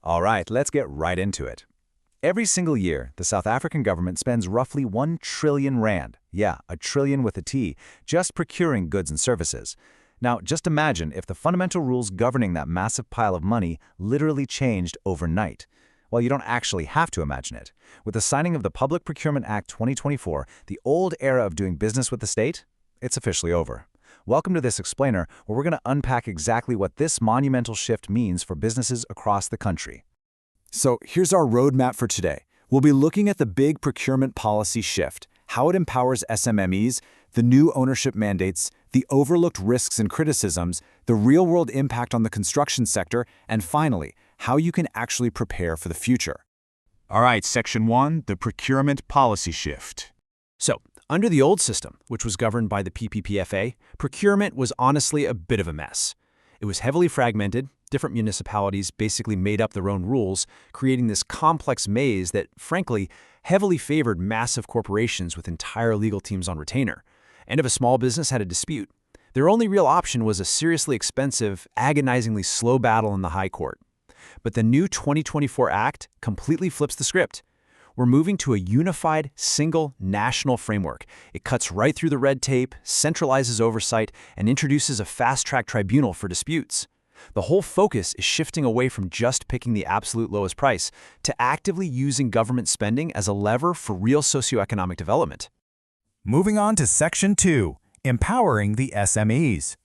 All right, let's get right into it. Every single year, the South African government spends roughly 1 trillion rand, yeah, a trillion with a T, just procuring goods and services. Now, just imagine if the fundamental rules governing that massive pile of money literally changed overnight. Well, you don't actually have to imagine it. With the signing of the Public Procurement Act 2024, the old era of doing business with the state, it's officially over. Welcome to this explainer, where we're going to unpack exactly what this monumental shift means for businesses across the country. So here's our roadmap for today. We'll be looking at the big procurement policy shift, how it empowers SMMEs, the new ownership mandates, the overlooked risks and criticisms, the real-world impact on the construction sector, and finally, how you can actually prepare for the future. All right, Section 1, the procurement policy shift. So, under the old system, which was governed by the PPPFA, procurement was honestly a bit of a mess. It was heavily fragmented, different municipalities basically made up their own rules, creating this complex maze that, frankly, heavily favored massive corporations with entire legal teams on retainer. And if a small business had a dispute, their only real option was a seriously expensive, agonizingly slow battle in the High Court. But the new 2024 Act completely flips the script. We're moving to a unified, single, national framework. It cuts right through the red tape, centralizes oversight, and introduces a fast-track tribunal for disputes. The whole focus is shifting away from just picking the absolute lowest price to actively using government spending as a lever for real socioeconomic development. Moving on to Section 2, empowering the SMEs.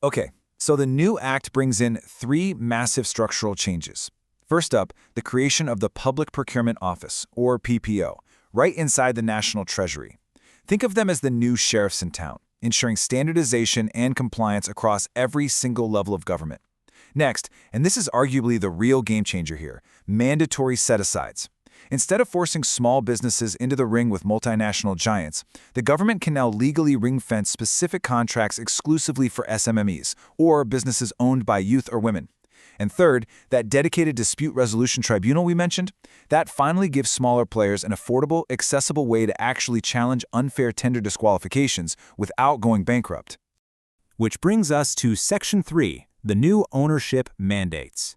Okay, so the new act brings in 3 massive structural changes. First up, the creation of the Public Procurement Office, or PPO, right inside the National Treasury. Think of them as the new sheriffs in town, ensuring standardization and compliance across every single level of government. Next, and this is arguably the real game changer here, mandatory set-asides. Instead of forcing small businesses into the ring with multinational giants, the government can now legally ring-fence specific contracts exclusively for SMMEs, or businesses owned by youth or women. And third, that dedicated dispute resolution tribunal we mentioned, that finally gives smaller players an affordable, accessible way to actually challenge unfair tender disqualifications without going bankrupt. Which brings us to Section 3, the new ownership mandates.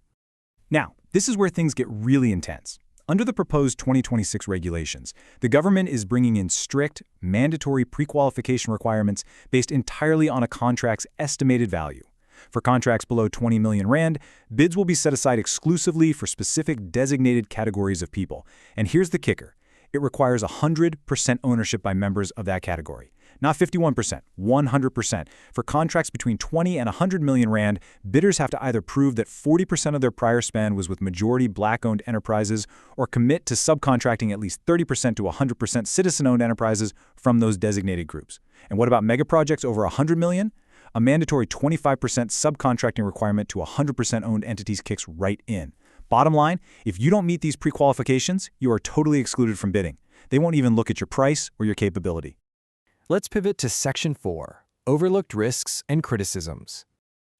Now, this is where things get really intense. Under the proposed 2026 regulations, the government is bringing in strict, mandatory pre-qualification requirements based entirely on a contract's estimated value. For contracts below 20 million rand, bids will be set aside exclusively for specific designated categories of people. And here's the kicker. It requires 100% ownership by members of that category. Not 51%, 100%. For contracts between 20 and 100 million rand, bidders have to either prove that 40% of their prior spend was with majority black-owned enterprises or commit to subcontracting at least 30% to 100% citizen-owned enterprises from those designated groups. And what about mega projects over 100 million? A mandatory 25% subcontracting requirement to 100% owned entities kicks right in. Bottom line, if you don't meet these pre-qualifications, you are totally excluded from bidding. They won't even look at your price or your capability. Let's pivot to Section 4, overlooked risks and criticisms.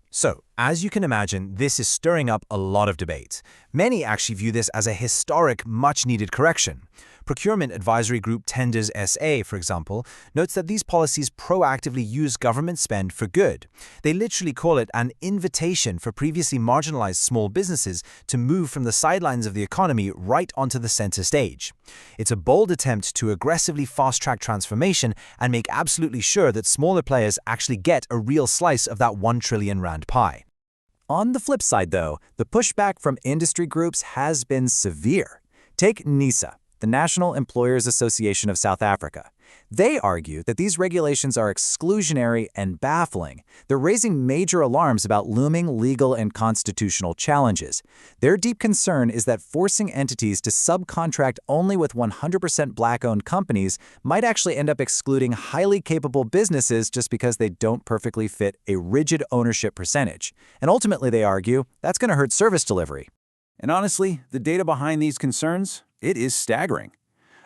So, as you can imagine, this is stirring up a lot of debate. Many actually view this as a historic, much-needed correction. Procurement Advisory Group Tenders SA, for example, notes that these policies proactively use government spend for good. They literally call it an invitation for previously marginalized small businesses to move from the sidelines of the economy right onto the center stage. It's a bold attempt to aggressively fast-track transformation and make absolutely sure that smaller players actually get a real slice of that 1 trillion rand pie. On the flip side, though, the pushback from industry groups has been severe. Take NISA, the National Employers Association of South Africa. They argue that these regulations are exclusionary and baffling. They're raising major alarms about looming legal and constitutional challenges. Their deep concern is that forcing entities to subcontract only with 100% black-owned companies might actually end up excluding highly capable businesses just because they don't perfectly fit a rigid ownership percentage. And ultimately, they argue, that's going to hurt service delivery. And honestly, the data behind these concerns, it is staggering.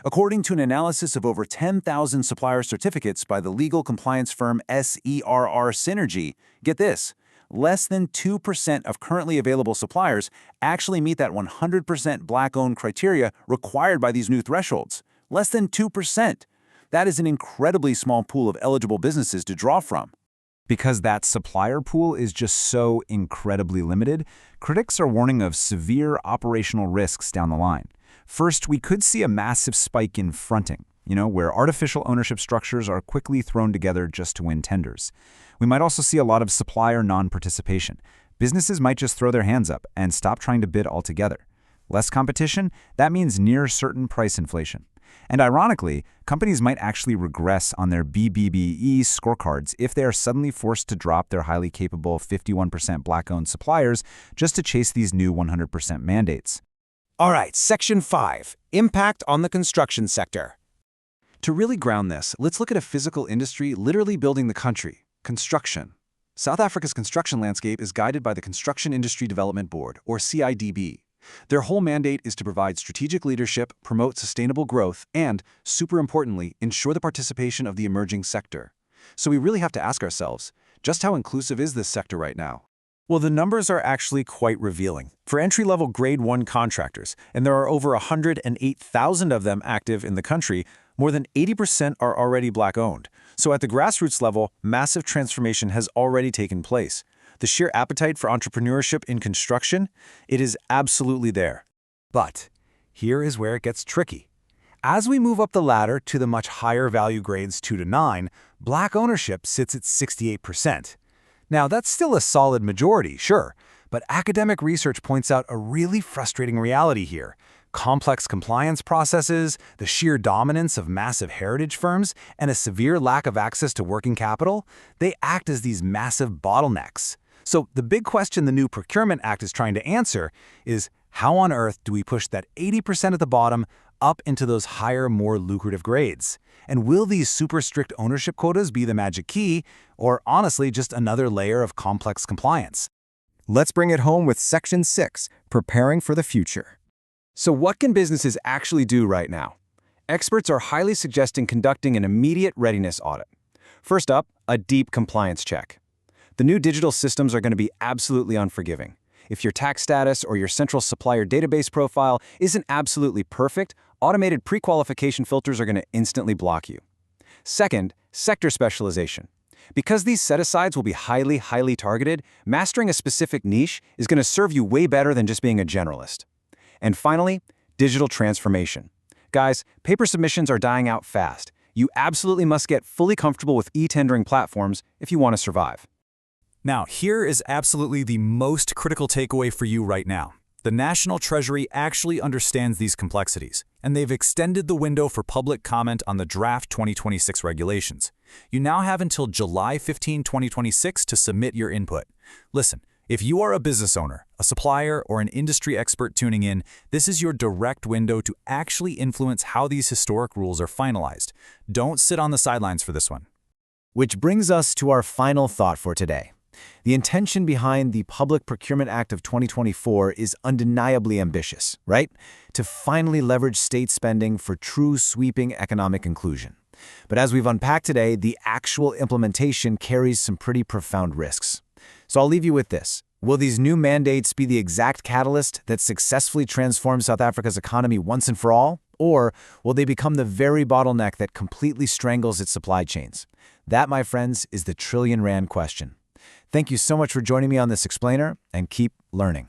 According to an analysis of over 10,000 supplier certificates by the legal compliance firm SERR Synergy, get this, less than 2% of currently available suppliers actually meet that 100% black-owned criteria required by these new thresholds. Less than 2%. That is an incredibly small pool of eligible businesses to draw from. Because that supplier pool is just so incredibly limited, critics are warning of severe operational risks down the line. First, we could see a massive spike in fronting, where artificial ownership structures are quickly thrown together just to win tenders. We might also see a lot of supplier non-participation. Businesses might just throw their hands up and stop trying to bid altogether. Less competition, that means near certain price inflation. And ironically, companies might actually regress on their BBBE scorecards if they are suddenly forced to drop their highly capable 51% Black-owned suppliers just to chase these new 100% mandates. All right, Section 5, Impact on the Construction Sector. To really ground this, let's look at a physical industry literally building the country: construction. South Africa's construction landscape is guided by the Construction Industry Development Board, or CIDB. Their whole mandate is to provide strategic leadership, promote sustainable growth, and, super importantly, ensure the participation of the emerging sector. So we really have to ask ourselves, just how inclusive is this sector right now? Well, the numbers are actually quite revealing. For entry-level Grade 1 contractors, and there are over 108,000 of them active in the country, more than 80% are already Black-owned. So at the grassroots level, massive transformation has already taken place. The sheer appetite for entrepreneurship in construction, it is absolutely there. But here is where it gets tricky. As we move up the ladder to the much higher value grades 2 to 9, Black ownership sits at 68%. Now, that's still a solid majority, sure, but academic research points out a really frustrating reality here. Complex compliance processes, the sheer dominance of massive heritage firms, and a severe lack of access to working capital, they act as these massive bottlenecks. So the big question the new Procurement Act is trying to answer is, how on earth do we push that 80% at the bottom up into those higher, more lucrative grades? And will these super strict ownership quotas be the magic key, or honestly just another layer of complex compliance? Let's bring it home with Section 6, Preparing for the Future. So what can businesses actually do right now? Experts are highly suggesting conducting an immediate readiness audit. First up, a deep compliance check. The new digital systems are going to be absolutely unforgiving. If your tax status or your central supplier database profile isn't absolutely perfect, automated pre-qualification filters are going to instantly block you. Second, sector specialization. Because these set-asides will be highly targeted, mastering a specific niche is going to serve you way better than just being a generalist. And finally, digital transformation. Guys, paper submissions are dying out fast. You absolutely must get fully comfortable with e-tendering platforms if you want to survive. Now, here is absolutely the most critical takeaway for you right now. The National Treasury actually understands these complexities, and they've extended the window for public comment on the draft 2026 regulations. You now have until July 15, 2026 to submit your input. Listen, if you are a business owner, a supplier, or an industry expert tuning in, this is your direct window to actually influence how these historic rules are finalized. Don't sit on the sidelines for this one. Which brings us to our final thought for today. The intention behind the Public Procurement Act of 2024 is undeniably ambitious, right? To finally leverage state spending for true sweeping economic inclusion. But as we've unpacked today, the actual implementation carries some pretty profound risks. So I'll leave you with this. Will these new mandates be the exact catalyst that successfully transforms South Africa's economy once and for all? Or will they become the very bottleneck that completely strangles its supply chains? That, my friends, is the trillion-rand question. Thank you so much for joining me on this explainer, and keep learning.